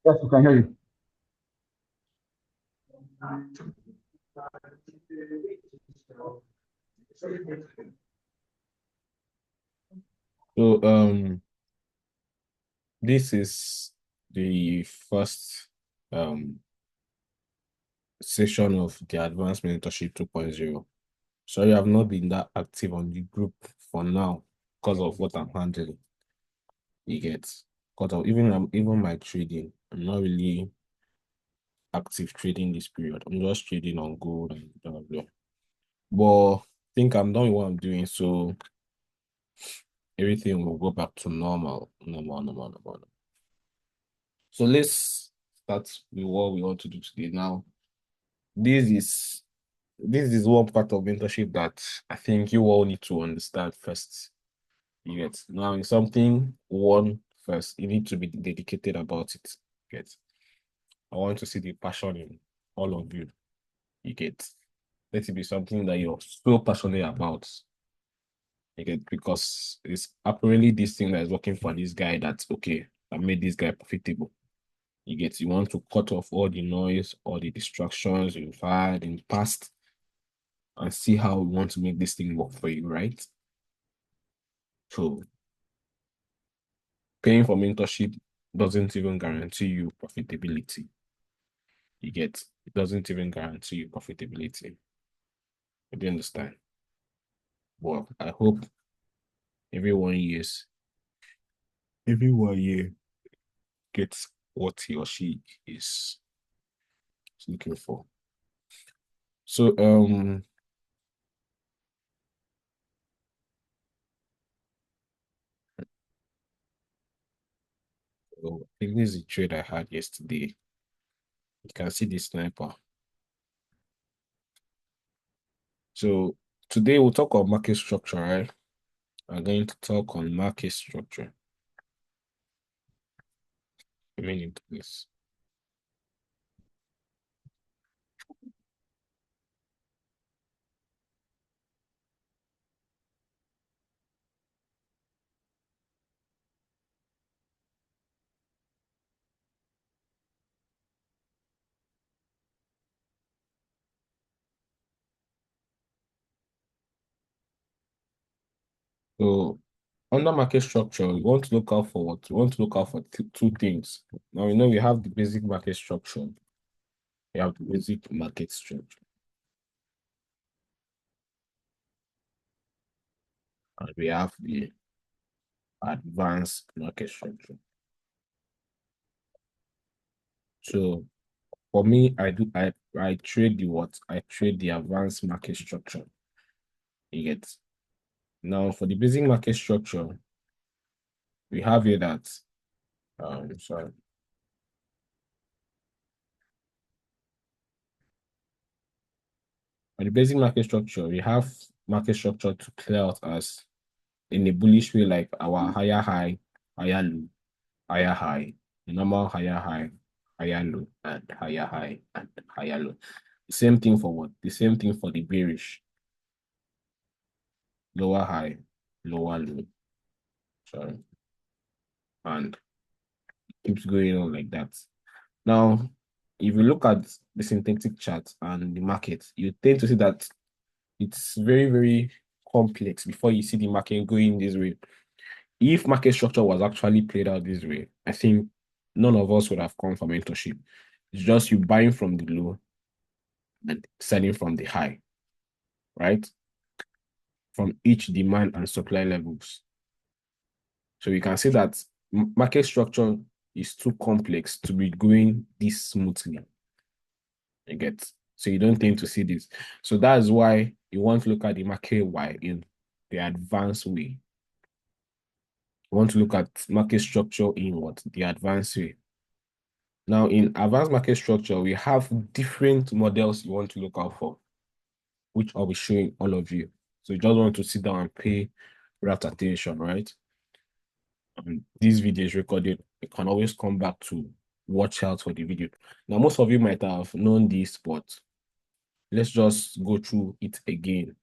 Yes, we can hear you. So this is the first um session of the Advanced Mentorship 2.0. Sorry, I've not been that active on the group for now because of what I'm handling. You get because of even my trading. I'm not really active trading this period. I'm just trading on gold and blah blah blah. But I think I'm done with what I'm doing, so everything will go back to normal, normal. So let's start with what we want to do today. Now, this is this is one part of mentorship that I think you all need to understand first. You get now in something one first, you need to be dedicated about it. You get I want to see the passion in all of you. You get let it be something that you're so passionate about. You get because it's apparently this thing that is working for this guy that's okay, that made this guy profitable. You want to cut off all the noise, all the distractions you've had in the past, and see how we want to make this thing work for you, right? So paying for mentorship doesn't even guarantee you profitability. You get it doesn't even guarantee you profitability. Do you understand? Well, I hope everyone hears everyone here gets what he or she is looking for. So I think this is a trade I had yesterday. You can see the sniper. So today we'll talk on market structure, right? I'm going to talk on market structure. A minute, please. So under market structure, we want to look out for what? We want to look out for two things. Now we know we have the basic market structure. We have the basic market structure, and we have the advanced market structure. So for me, I trade the what? I trade the advanced market structure. You get now for the basic market structure, we have here that sorry. For the basic market structure, we have market structure to clear out as in a bullish way, like our higher high, higher low, higher high, the normal higher high, higher low, and higher high, and higher low. The same thing for what? The same thing for the bearish, lower high, lower low. Sorry. And keeps going on like that. Now, if you look at the synthetic chart and the market, you tend to see that it's very complex before you see the market going this way. If market structure was actually played out this way, I think none of us would have come for mentorship. It's just you buying from the low and selling from the high, right? From each demand and supply levels. So you can see that market structure is too complex to be going this smoothly. You get so you don't tend to see this. So that's why you want to look at the market why in the advanced way. You want to look at market structure in what? The advanced way. Now, in advanced market structure, we have different models you want to look out for, which I'll be showing all of you. So you just want to sit down and pay rapt attention, right? And this video is recorded. You can always come back to watch out for the video. Now, most of you might have known this, but let's just go through it again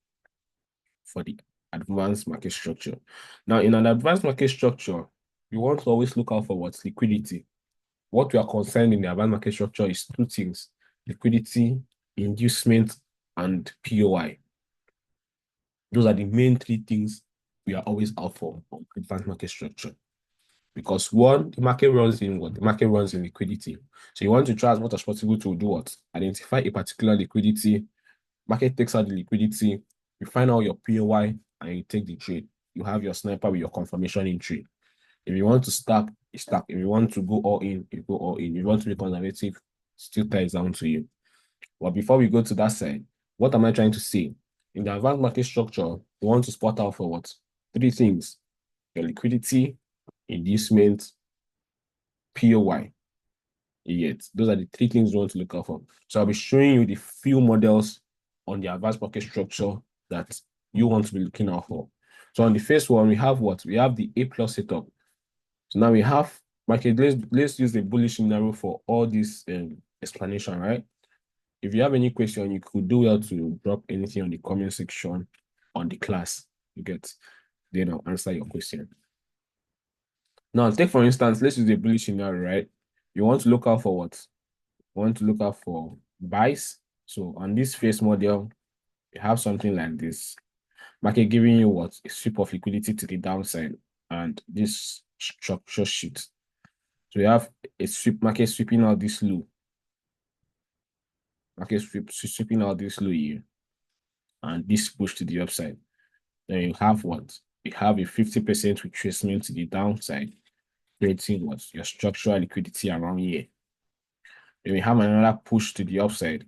for the advanced market structure. Now, in an advanced market structure, you want to always look out for what's liquidity. what we are concerned in the advanced market structure is two things: liquidity, inducement, and POI. Those are the main three things we are always out for on advanced market structure. Because one, the market runs in what? The market runs in liquidity. So you want to try as much as possible to do what? Identify a particular liquidity. Market takes out the liquidity. You find out your POI and you take the trade. You have your sniper with your confirmation in trade. If you want to stack, you stack. If you want to go all in, you go all in. If you want to be conservative, still ties down to you. But before we go to that side, what am I trying to say? In the advanced market structure, you want to spot out for what? Three things: your liquidity, inducement, POY. Yet, those are the three things you want to look out for. So I'll be showing you the few models on the advanced market structure that you want to be looking out for. So on the first one, we have what? We have the A plus setup. So now we have market. Let's use the bullish scenario for all this explanation, right? If you have any question, you could do well to drop anything on the comment section on the class. You get, then I'll answer your question. Now, take for instance, let's use the bullish scenario, right? You want to look out for what? You want to look out for buys. So on this face model, you have something like this. Market giving you what? A sweep of liquidity to the downside and this structure sheet. So you have a sweep, market sweeping out this low. Market sweeping out this low here. And this push to the upside. Then you have what? You have a 50% retracement to the downside, creating what? Your structural liquidity around here. Then we have another push to the upside,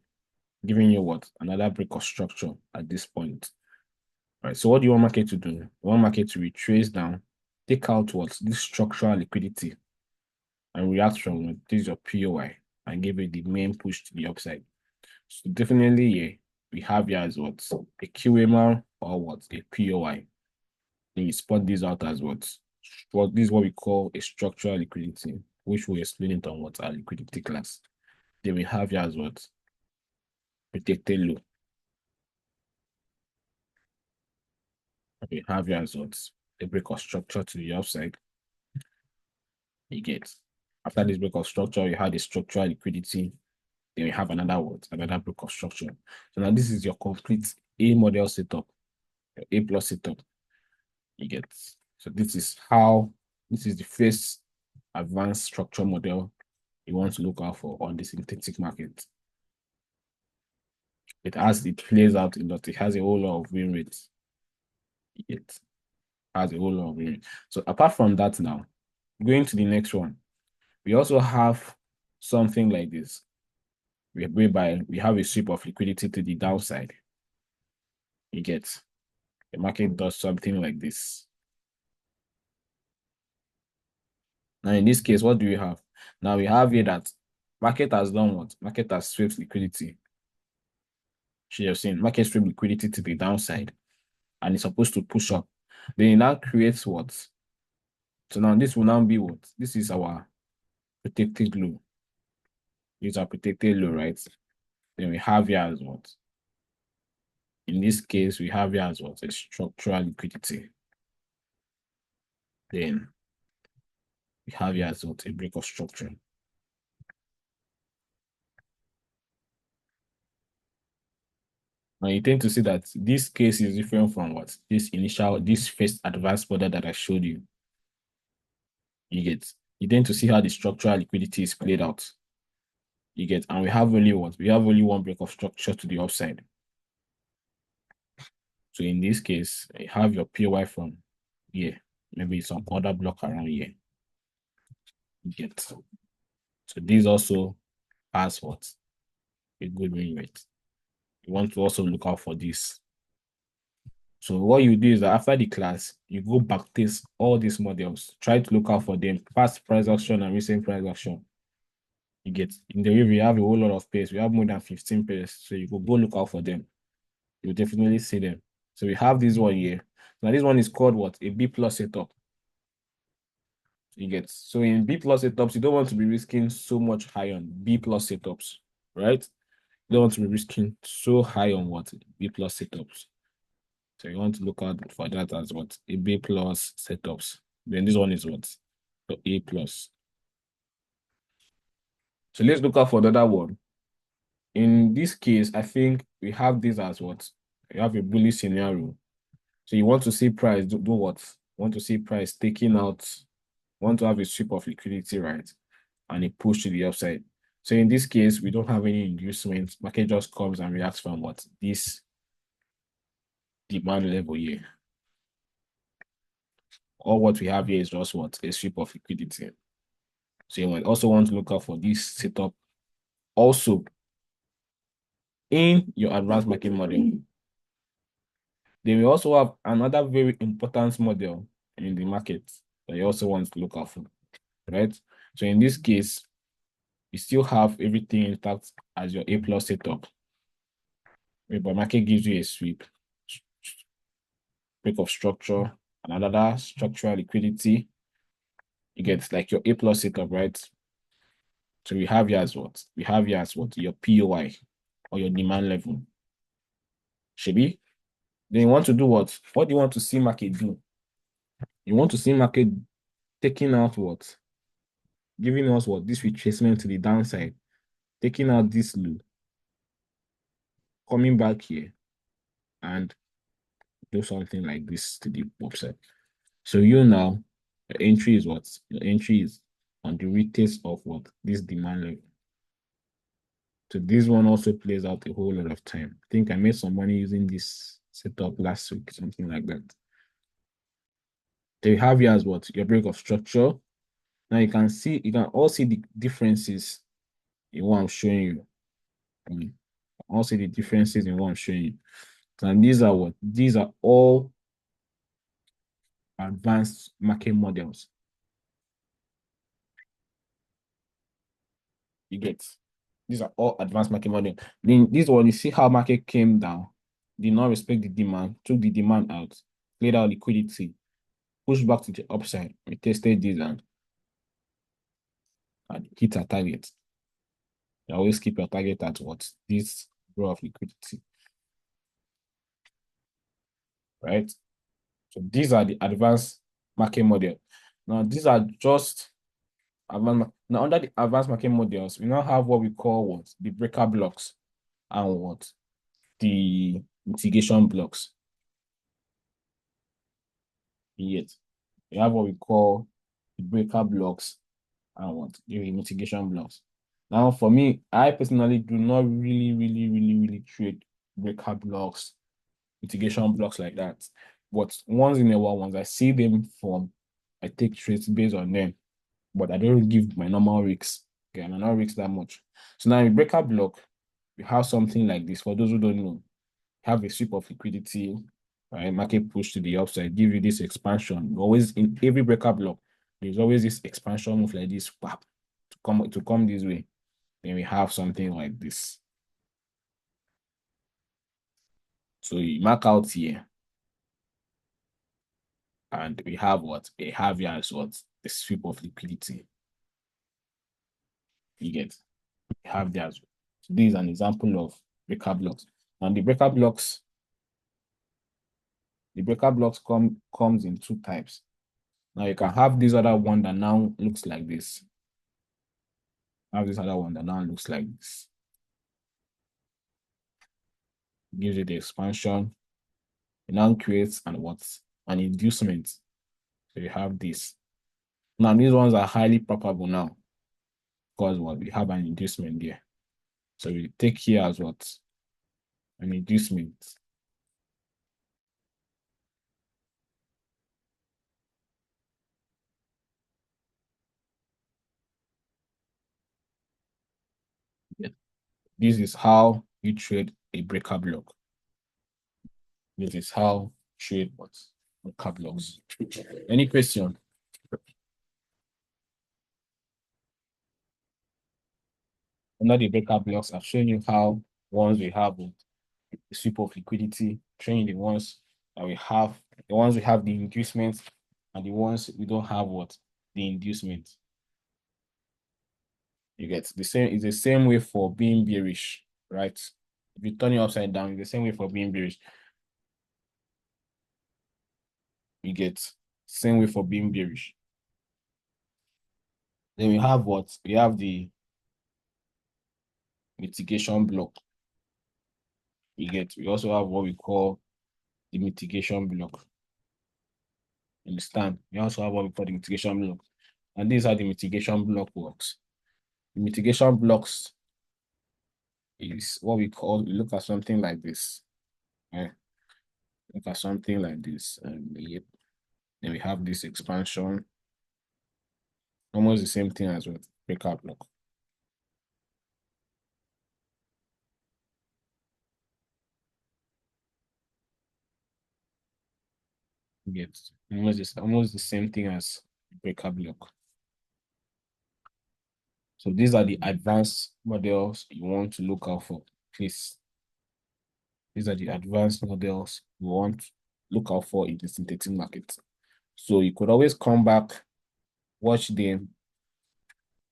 giving you what? Another break of structure at this point. All right, so what do you want market to do? You want market to retrace down, take out what? This structural liquidity and react from what? This is your POI and give it the main push to the upside. So definitely, yeah, we have here as what? A QMR or what? A POI. Then you spot this out as what? This is what we call a structural liquidity, which we'll explain it on what our liquidity class. Then we have here as what? Protected low. We have here as what? A break of structure to the upside. You get. After this break of structure, you have the structural liquidity. Then we have another what? Another break of structure. So now this is your complete A model setup, your A plus setup. You get. So this is the first advanced structure model you want to look out for on the synthetic market. It plays out in that it has a whole lot of win rates. It has a whole lot of win rates. So apart from that now, going to the next one, we also have something like this, whereby we have a sweep of liquidity to the downside. You get. The market does something like this. Now, in this case, what do we have? Now, we have here that market has done what? Market has swept liquidity. She have seen market sweep liquidity to the downside, and it's supposed to push up. Then it now creates what? So now this will now be what? This is our protected low. These are protected low, right? Then we have here as what? In this case, we have here as what? A structural liquidity. Then we have here as what? A break of structure. And you tend to see that this case is different from what? This first advanced model that I showed you. You get. You tend to see how the structural liquidity is played out. You get. And we have only what? We have only one break of structure to the upside. So in this case, you have your PY from here. Maybe some other block around here. You get. So this also has what? A good win rate. You want to also look out for this. So what you do is that after the class, you go back test all these models. Try to look out for them, past price action and recent price action. You get. In the review, we have a whole lot of pairs. We have more than 15 pairs. So you go look out for them. You'll definitely see them. So we have this one here. Now this one is called what? A B plus setup. You get. So in B plus setups, you don't want to be risking so much high on B plus setups, right? You don't want to be risking so high on what? B plus setups. So you want to look out for that as what? A B plus setups. Then this one is what? So A plus. So let's look out for the other one. In this case, I think we have this as what? You have a bullish scenario. So you want to see price do what? Want to see price taking out, want to have a sweep of liquidity, right? And a push to the upside. So in this case, we don't have any inducement. Market just comes and reacts from what? This demand level here. All what we have here is just what? A sweep of liquidity. So you might also want to look out for this setup also in your advanced market model. Then we also have another very important model in the market that you also want to look out for, right? So in this case, you still have everything intact as your A plus setup. But market gives you a sweep, break of structure, another structural liquidity. You get like your A plus setup, right? So we have here as what? We have here as what? Your POI or your demand level. Should be. Then you want to do what? What do you want to see market do? You want to see market taking out what? Giving us what? This retracement to the downside. Taking out this low. Coming back here. And do something like this to the upside. So you now, your entry is what? Your entry is on the retest of what? This demand level. So this one also plays out a whole lot of time. I think I made some money using this setup last week, something like that. So you have here as what? Your break of structure. Now you can all see the differences in what I'm showing you. All see the differences in what I'm showing you. And these are what? These are all advanced market models. You get. These are all advanced market models. Then this one, you see how market came down, did not respect the demand, took the demand out, cleared out liquidity, pushed back to the upside. We tested this and hit our target. You always keep your target at what? This row of liquidity. Right? So these are the advanced market model. Now, these are just advanced. Now, under the advanced market models, we now have what we call what? The breaker blocks and what? The mitigation blocks. Yet, we have what we call the breaker blocks and what? The mitigation blocks. Now, for me, I personally do not really trade breaker blocks, mitigation blocks like that. But once in a while, once I see them form, I take trades based on them. But I don't give my normal risks. Okay, I not risk that much. So now in breaker block, we have something like this. For those who don't know, have a sweep of liquidity, right? Market push to the upside, give you this expansion. Always in every breaker block, there's always this expansion move like this, whap, to come this way. Then we have something like this. So you mark out here. And we have what? We have here is what? The sweep of liquidity. You get. We have there. So this is an example of breaker blocks. And the breaker blocks comes in two types. Now you can have this other one that now looks like this. Have this other one that now looks like this. Gives you the expansion. It now creates an inducement. So you have this. Now these ones are highly probable now. Because what we have an inducement there. So we take here as what? An inducement. Yeah. This is how you trade a breaker block. This is how trade what? Breaker blocks. Any question? Under the breaker blocks, I've shown you how once we have a sweep of liquidity, showing the ones that we have, the ones we have the inducement, and the ones we don't have what? The inducement. You get the same, it's the same way for being bearish, right? If you turn it upside down, it's the same way for being bearish. You get same way for being bearish. Then we have what? We have the mitigation block. You get, we also have what we call the mitigation block. Understand? We also have what we call the mitigation block. And this is how the mitigation block works. The mitigation blocks is what we call, we look at something like this. Right? Look at something like this. And yep. Then we have this expansion. Almost the same thing as with breakout block. Get almost the same thing as breakout block. So these are the advanced models you want to look out for. Please. These are the advanced models you want to look out for in the synthetic market. So you could always come back, watch them,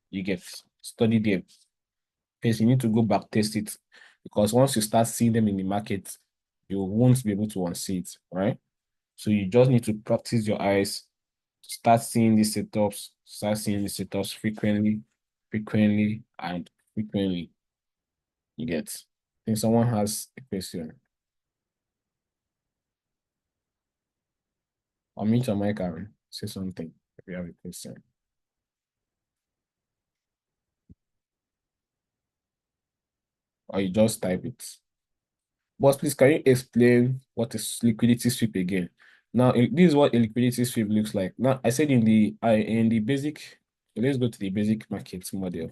you get study them. First, you need to go back test it, because once you start seeing them in the market, you won't be able to unsee it, right? So you just need to practice your eyes, start seeing these setups frequently, and frequently. You get. I think someone has a question. Unmute your mic, Aaron. Say something if you have a question. Or you just type it. Boss, please, can you explain what is liquidity sweep again? Now, this is what a liquidity sweep looks like. Now, I said in the basic, let's go to the basic market model.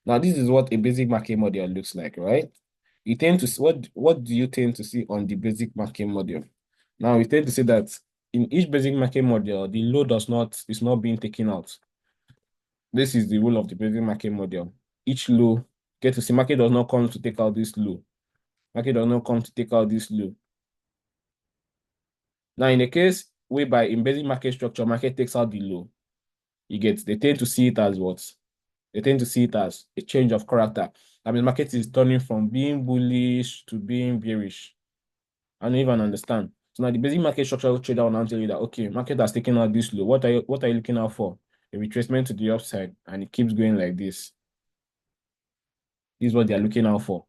Now, this is what a basic market model looks like, right? You tend to see, what do you tend to see on the basic market model? Now, we tend to say that in each basic market model, the low is not being taken out. This is the rule of the basic market model. Each low, get to see, market does not come to take out this low. Market does not come to take out this low. Now, in the case whereby in basic market structure, market takes out the low, they tend to see it as what? They tend to see it as a change of character. I mean, market is turning from being bullish to being bearish. I don't even understand. So now the basic market structural trader will now tell you that, okay, market has taken out this low. What are you looking out for? A retracement to the upside, and it keeps going like this. This is what they are looking out for.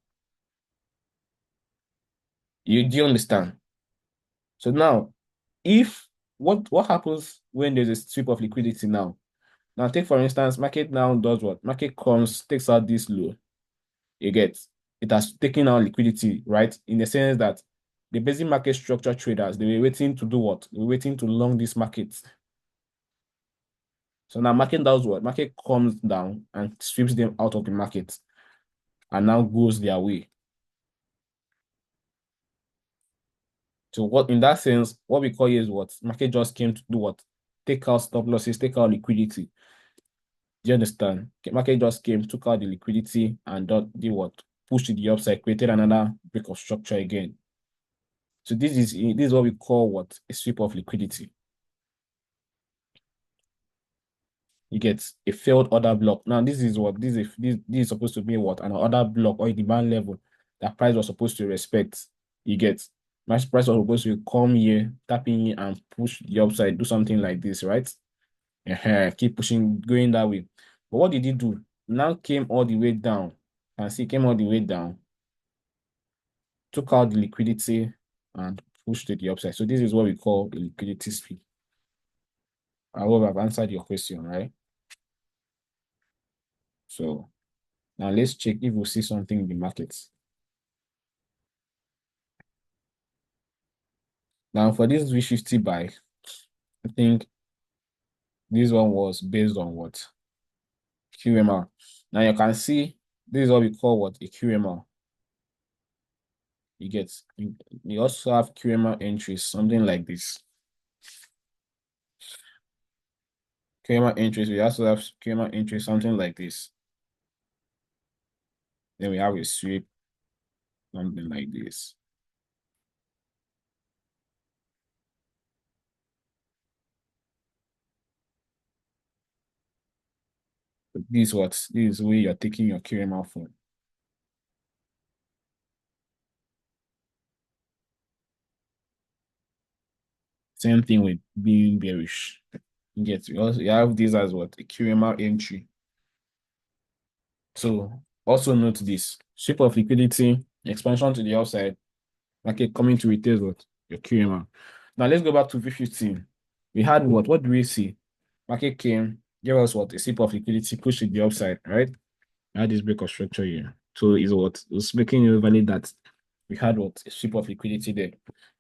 Do you understand? So now, if what happens when there's a sweep of liquidity now? Now, take for instance, market now does what? Market comes, takes out this low. You get it has taken out liquidity, right? In the sense that the basic market structure traders, they were waiting to do what? They were waiting to long this market. So now market does what? Market comes down and sweeps them out of the market and now goes their way. So what in that sense, what we call here is what? Market just came to do what? Take out stop losses, take out liquidity. Do you understand? Market just came, took out the liquidity and did what? Pushed to the upside, created another break of structure again. So this is what we call what? A sweep of liquidity. You get a failed order block. Now, this is what this is supposed to be what? An order block or a demand level that price was supposed to respect. You get price was supposed to come here, tap in here, and push the upside, do something like this, right? Keep pushing, going that way. But what did he do? Now came all the way down. And see, came all the way down, took out the liquidity and pushed to the upside. So this is what we call a liquidity sweep. I hope I've answered your question, right? So now let's check if we see something in the markets. Now for this V50 buy, I think this one was based on what? QMR. Now you can see this is what we call what? A QMR. You get, you also have QMR entries, something like this. QMR entries, we also have QMR entries, something like this. Then we have a sweep, something like this. This is where you're taking your QMR from. Same thing with being bearish. You get, you have this as what? A QMR entry. So Also note this, sweep of liquidity, expansion to the upside, market coming to retest what? Your QMR. Now let's go back to V15. We had what? What do we see? Market came, gave us what? A sweep of liquidity, push to the upside, right? I had this break of structure here. So is what? It's making it valid that we had what? A sweep of liquidity there.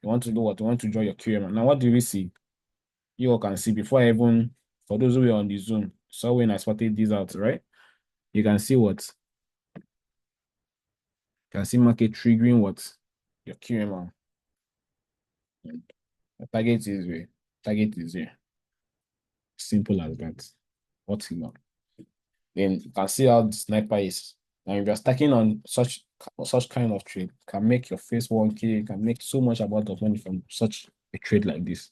You want to do what? You want to draw your QMR. Now, what do we see? You all can see before I even, for those who were on the Zoom, saw when I spotted this out, right? You can see what? You can see market triggering what? Your QMR. The target is where? Target is here. Simple as that. What's it now? Then you can see how the sniper is. Now, if you're stacking on such kind of trade, can make your face 1K, can make so much amount of money from such a trade like this.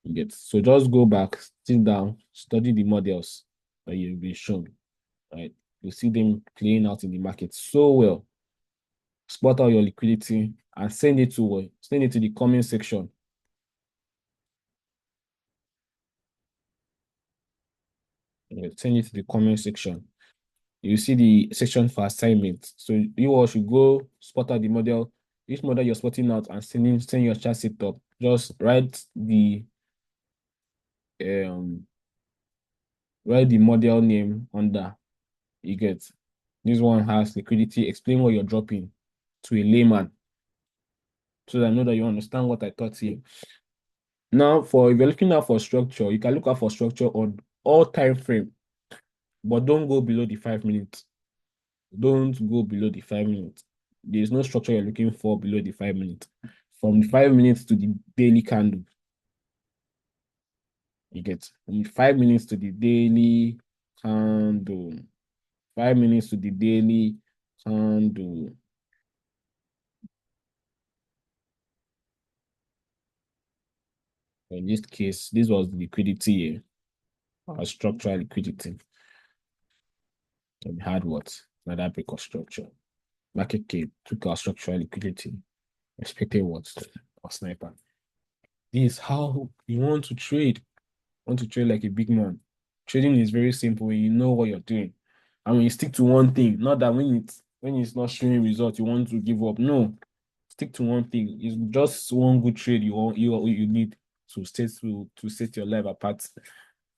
You get so just go back, sit down, study the models that you've been shown, right? You see them playing out in the market so well. Spot out your liquidity and send it to the comment section. Send it to the comment section. You see the section for assignment. So you all should go spot out the model, each model you're spotting out and send your chart setup. Just um write the model name under. You get this one has liquidity. Explain what you're dropping to a layman so that I know that you understand what I taught here. Now, if you're looking out for structure, you can look out for structure on all time frame, but don't go below the 5 minutes. Don't go below the 5 minutes. There's no structure you're looking for below the 5 minutes. From the 5 minutes to the daily candle, you get from the 5 minutes to the daily candle. 5 minutes to the daily candle. In this case, this was liquidity here, or structural liquidity. And we had what? Another break of structure. Market came, took our structural liquidity, expected what? Or sniper. This is how you want to trade. Want to trade like a big man. Trading is very simple when you know what you're doing. And when you stick to one thing, not that when it's not showing results, you want to give up. No, stick to one thing. It's just one good trade you need to set your life apart.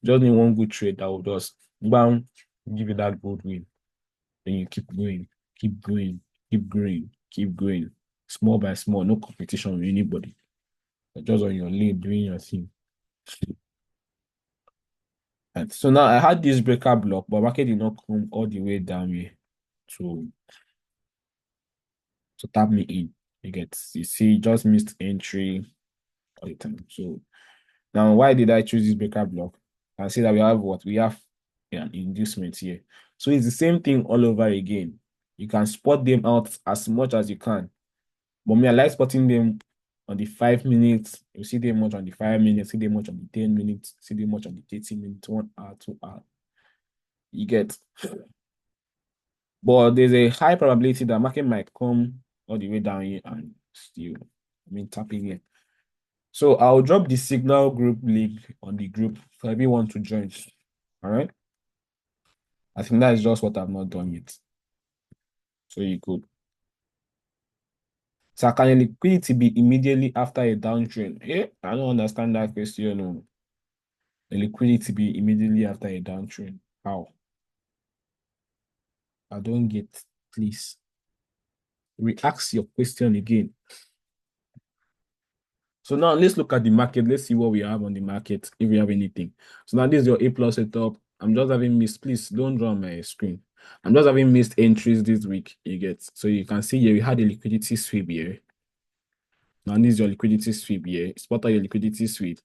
Just need one good trade that will just bam, give you that gold win. Then you keep going, keep going, keep growing, keep going. Small by small, no competition with anybody. You're just on your lane doing your thing. And so now I had this breaker block, but market did not come all the way down here to tap me in. You see, just missed entry all the time. So now why did I choose this breaker block? I see that we have what? We have an inducement here. So it's the same thing all over again. You can spot them out as much as you can. But me, I like spotting them on the 5 minutes. You see them much on the 5 minutes, see them much on the 10 minutes, see them much on the 30 minutes, 1 hour, 2 hour. You get. But there's a high probability that market might come all the way down here and still, tapping here. So I'll drop the signal group link on the group for everyone to join. All right. I think that is just what I've not done yet. So you could. So can liquidity be immediately after a downtrend? Yeah, I don't understand that question. No. The liquidity be immediately after a downtrend. How? I don't get. Please re-ask your question again. So now let's look at the market. Let's see what we have on the market, if we have anything. So now this is your A plus setup. I'm just having missed. Please don't draw on my screen. I'm just having missed entries this week. You get. So you can see here we had a liquidity sweep here. Now this is your liquidity sweep here. Spot out your liquidity sweep.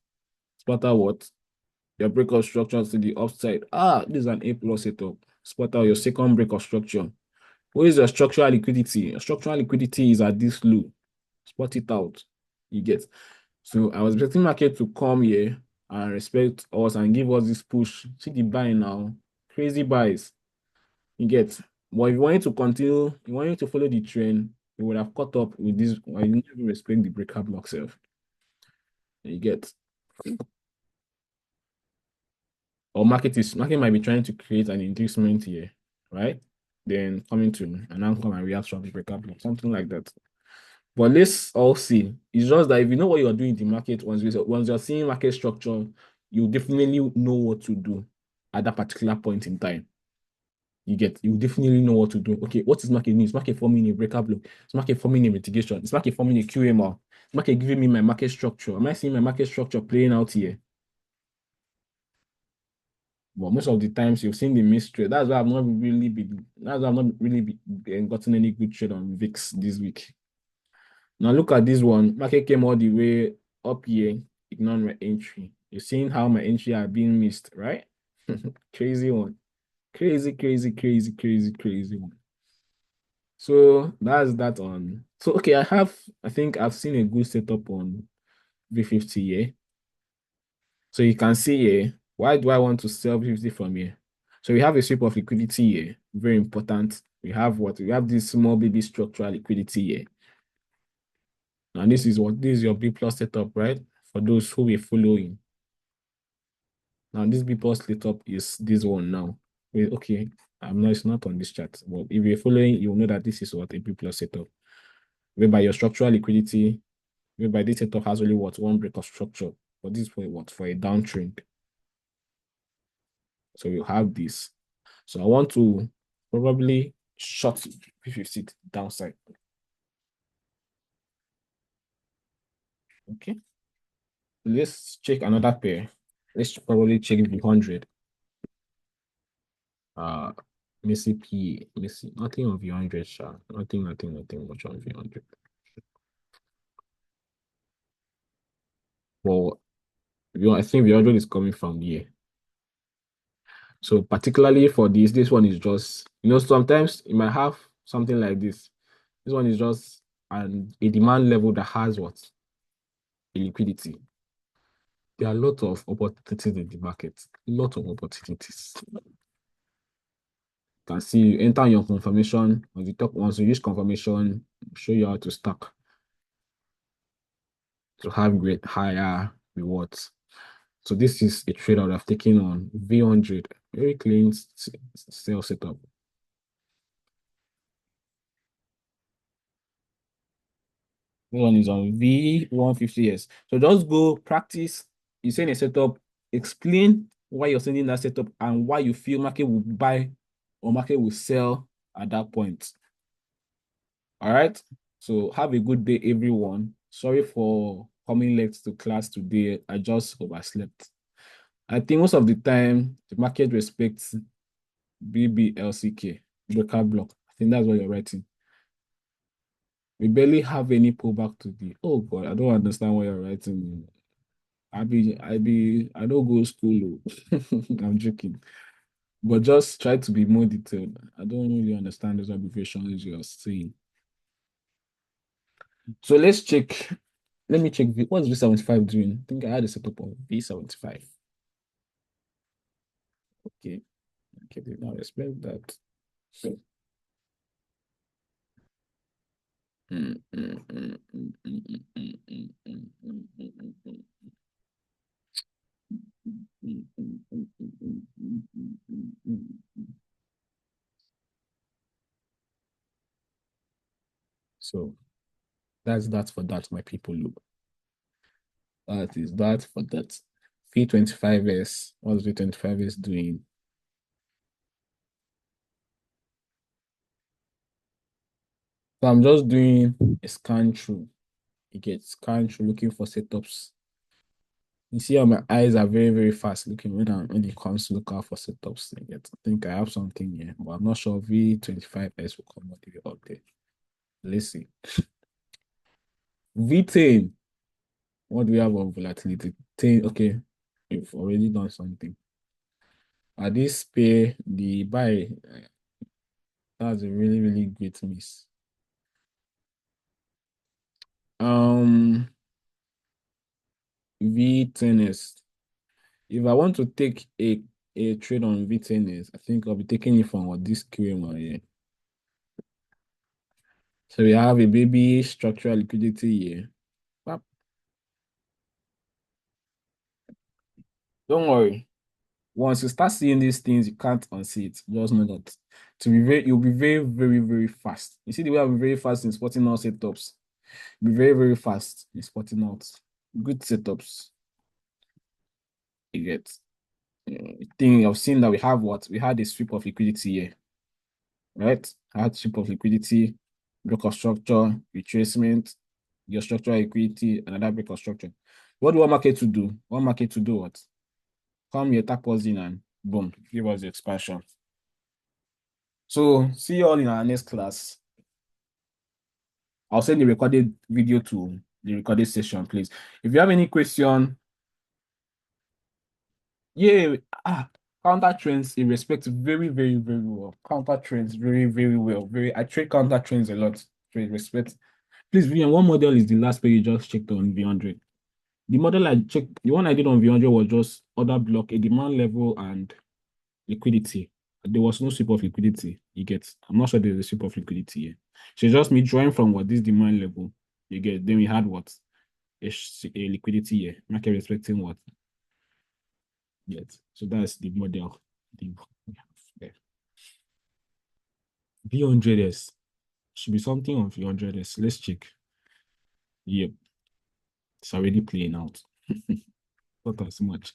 Spot out what? Your breakout structure to the upside. This is an A plus setup. Spot out your second breakout structure. What is your structural liquidity? Your structural liquidity is at this low. Spot it out. You get. So I was expecting market to come here and respect us and give us this push. See the buy now. Crazy buys. You get. But if you wanted to continue, you wanted to follow the trend, you would have caught up with this. I didn't even respect the breaker block self. You get. Or market might be trying to create an inducement here, right? then coming to an anchor and react from the breaker block, something like that. But let's all see. It's just that if you know what you're doing in the market, once you're seeing market structure, you definitely know what to do at that particular point in time. You definitely know what to do. Okay, what is market news? Market forming a breaker block. It's market forming a mitigation. It's market forming a QMR. It's market giving me my market structure. Am I seeing my market structure playing out here? But most of the times you've seen the mystery. That's why I've not really gotten any good trade on VIX this week. Now look at this one. Market came all the way up here, ignoring my entry. You're seeing how my entry are being missed, right? Crazy one. Crazy, crazy, crazy, crazy, crazy one. So that's that on. So okay, I think I've seen a good setup on V50 here. So you can see here, why do I want to sell V50 from here? So we have a sweep of liquidity here, very important. We have what? We have this small baby structural liquidity here. And this is your B plus setup, right? For those who were following. Now this B plus setup is this one now. Okay, it's not on this chart, but if you're following, you'll know that this is what a B plus setup. Whereby your structural liquidity, whereby this setup has only what? One break of structure. But this is for what? For a downtrend. So you have this. So I want to probably short P50 downside. Okay. Let's check another pair. Let's probably check the 100. Let me see P. Let me see. Nothing on V100, sure. Nothing much on V100. Well, I think V100 is coming from here. So particularly for this one is just, sometimes you might have something like this. This one is just a demand level that has what? A liquidity. There are a lot of opportunities in the market. A lot of opportunities. You can see you enter your confirmation. Once you use confirmation, show you how to stack to have great higher rewards. So this is a trade I would have taken on V100. Very clean sell setup. This one is on V150S. So just go practice. You send a setup, explain why you're sending that setup and why you feel market will buy or market will sell at that point. All right. So have a good day, everyone. Sorry for coming late to class today. I just overslept. I think most of the time the market respects BBLCK, breaker block. I think that's what you're writing. We barely have any pullback to the. Oh God, I don't understand what you're writing. I don't go school. Oh. I'm joking. But just try to be more detailed. I don't really understand those abbreviations you're saying. So let's check. Let me check. What's V75 doing? I think I had a setup of V75. Okay. Okay, did not expect that. So, so that's that for that, my people. Look, that is that for that. V25S. What's V25S doing? So I'm just doing a scan through. You get scan through looking for setups. You see how my eyes are very, very fast looking when it comes to look out for setups. I think I have something here, but I'm not sure V25S will come all the way up there. Let's see. V10. What do we have on volatility? 10, okay. We've already done something. At this pair, the buy, that's a really, really great miss. V10S. If I want to take a trade on V10S, I think I'll be taking it from this QMR here. So we have a baby structural liquidity here. Don't worry. Once you start seeing these things, you can't unsee it. Just know that You'll be very, very, very fast. You see the way I'm very fast in spotting out setups. Be very, very fast in spotting out good setups. You get thing I've seen that we have what we had a sweep of liquidity here, right? I had sweep of liquidity, break of structure, retracement, your structural liquidity, another break of structure. What do one market to do? One market to do what? Come here, tap us in and boom, give us the expansion. So see you all in our next class. I'll send the recorded video to the recorded session, please. If you have any question, yeah, counter trends in respect very, very, very well. Counter trends very, very well. I trade counter trends a lot. Trade respect. Please, Vivian, what model is the last page you just checked on V100? The model I checked, the one I did on V100 was just order block, a demand level, and liquidity. There was no sweep of liquidity. You get, I'm not sure there's a sweep of liquidity here. So it's just me drawing from what this demand level. You get, then we had what? A liquidity here. Market respecting what? Yet. So that's the model. The V100S. Should be something on V100S. Let's check. Yep. It's already playing out. Not as much.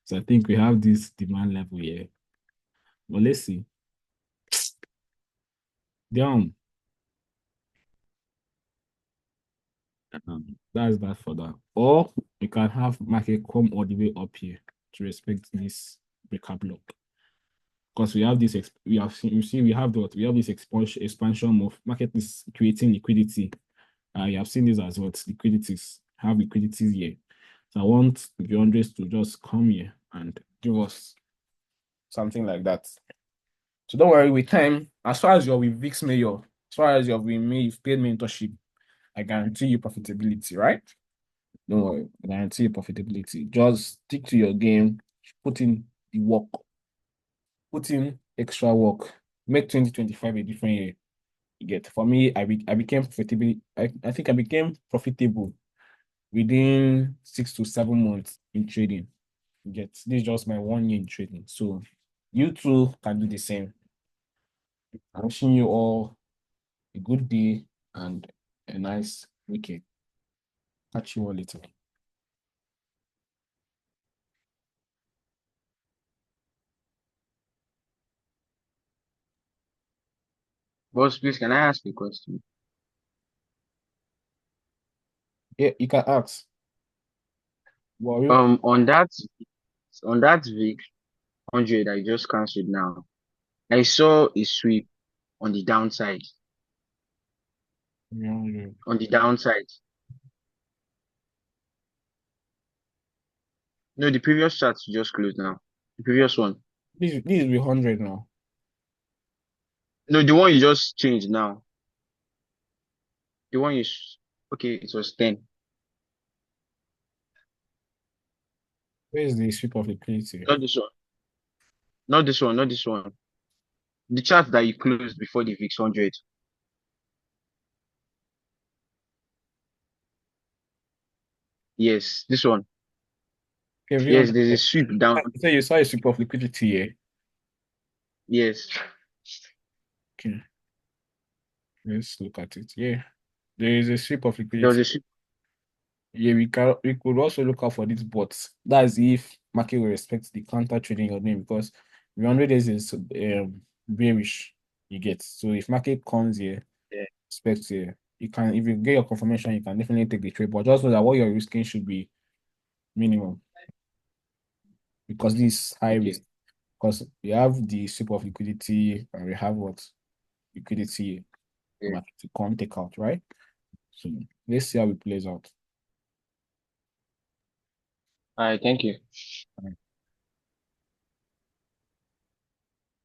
So I think we have this demand level here. But let's see. Down. That's that for that. Or we can have market come all the way up here to respect this breaker block. Because we have this, we have seen, you see, we have this expansion move. Market is creating liquidity. You have seen this as well. Liquidities have liquidities here. So I want the hundreds to just come here and give us something like that. So don't worry, with time, as far as you're with VIX Mayor, as far as you've paid mentorship, I guarantee you profitability, right? Don't worry, I guarantee you profitability. Just stick to your game, put in the work, put in extra work, make 2025 a different year. You get, for me, I became profitable. I think I became profitable within 6 to 7 months in trading. You get, this is just my 1 year in trading. So you too can do the same. I'm wishing you all a good day and a nice weekend. Catch you all later. Boss, please, can I ask you a question? Yeah, you can ask. Well, On that VIX 100 I just cancelled now, I saw a sweep on the downside. yeah. On the downside. No, the previous chart just closed now. The previous one. This will be 100 now. No, the one you just changed now. The one okay, it was 10. Where is the sweep of liquidity? Not this one. Not this one. Not this one. The chart that you closed before the VIX 100. Yes, this one. Okay, Yes, 100. there's a sweep down. So you saw a sweep of liquidity here. Yes, Okay, let's look at it. Yeah, there is a sweep of there was liquidity. a sweep. Yeah, we could also look out for this, but that's if market will respect the counter trading you're doing because 100 days is bearish. You get, so if market comes here, Yeah, expect here, you can, if you get your confirmation, you can definitely take the trade, but just know that what you're risking should be minimum because this is high risk. okay. Because we have the sweep of liquidity and we have what liquidity Yeah. to come take out, right? So let's see how it plays out. All right, thank you.